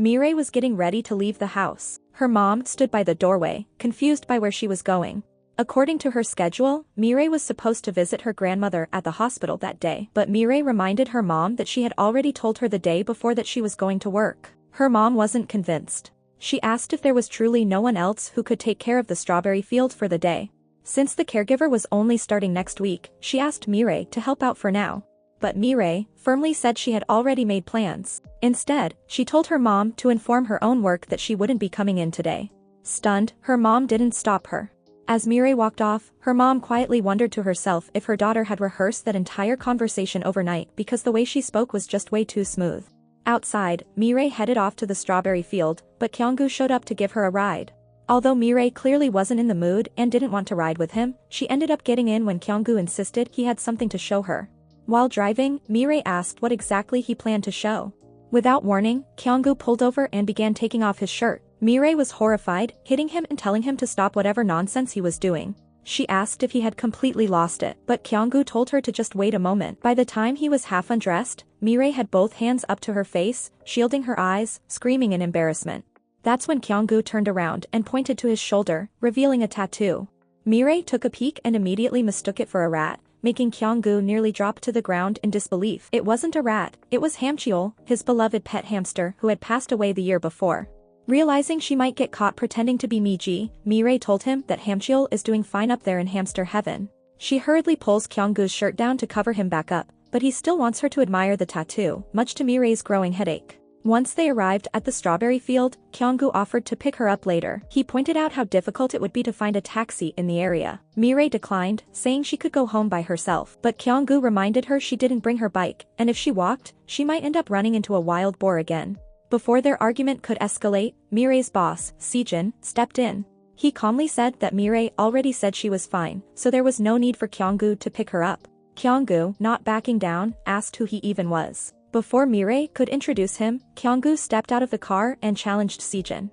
Mirae was getting ready to leave the house. Her mom stood by the doorway, confused by where she was going. According to her schedule, Mirae was supposed to visit her grandmother at the hospital that day, but Mirae reminded her mom that she had already told her the day before that she was going to work. Her mom wasn't convinced. She asked if there was truly no one else who could take care of the strawberry field for the day. Since the caregiver was only starting next week, she asked Mirae to help out for now. But Mirae firmly said she had already made plans. Instead, she told her mom to inform her own work that she wouldn't be coming in today. Stunned, her mom didn't stop her. As Mirae walked off, her mom quietly wondered to herself if her daughter had rehearsed that entire conversation overnight because the way she spoke was just way too smooth. Outside, Mirae headed off to the strawberry field, but Gyeonggu showed up to give her a ride. Although Mirae clearly wasn't in the mood and didn't want to ride with him, she ended up getting in when Gyeonggu insisted he had something to show her. While driving, Mirae asked what exactly he planned to show. Without warning, Gyeonggu pulled over and began taking off his shirt. Mirae was horrified, hitting him and telling him to stop whatever nonsense he was doing. She asked if he had completely lost it, but Gyeonggu told her to just wait a moment. By the time he was half undressed, Mirae had both hands up to her face, shielding her eyes, screaming in embarrassment. That's when Gyeonggu turned around and pointed to his shoulder, revealing a tattoo. Mirae took a peek and immediately mistook it for a rat, making Gyeonggu nearly drop to the ground in disbelief. It wasn't a rat, it was Hamcheol, his beloved pet hamster who had passed away the year before. Realizing she might get caught pretending to be Mi Ji, Mirae told him that Hamcheol is doing fine up there in hamster heaven. She hurriedly pulls Gyeonggu's shirt down to cover him back up, but he still wants her to admire the tattoo, much to Mirae's growing headache. Once they arrived at the strawberry field, Gyeonggu offered to pick her up later. He pointed out how difficult it would be to find a taxi in the area. Mirae declined, saying she could go home by herself. But Gyeonggu reminded her she didn't bring her bike, and if she walked, she might end up running into a wild boar again. Before their argument could escalate, Mirae's boss, Sejin, stepped in. He calmly said that Mirae already said she was fine, so there was no need for Gyeonggu to pick her up. Gyeonggu, not backing down, asked who he even was. Before Mirae could introduce him, Gyeonggu stepped out of the car and challenged Sejin.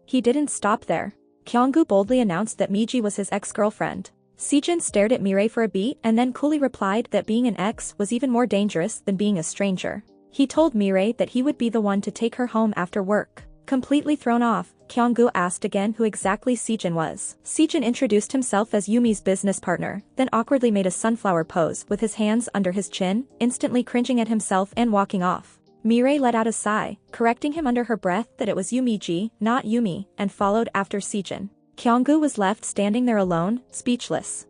He didn't stop there. Gyeonggu boldly announced that Mi Ji was his ex-girlfriend. Sejin stared at Mirae for a beat and then coolly replied that being an ex was even more dangerous than being a stranger. He told Mirae that he would be the one to take her home after work. Completely thrown off, Gyeonggu asked again who exactly Sejin was. Sejin introduced himself as Yumi's business partner, then awkwardly made a sunflower pose with his hands under his chin, instantly cringing at himself and walking off. Mirae let out a sigh, correcting him under her breath that it was Yoo Mi Ji, not Yumi, and followed after Sejin. Gyeonggu was left standing there alone, speechless.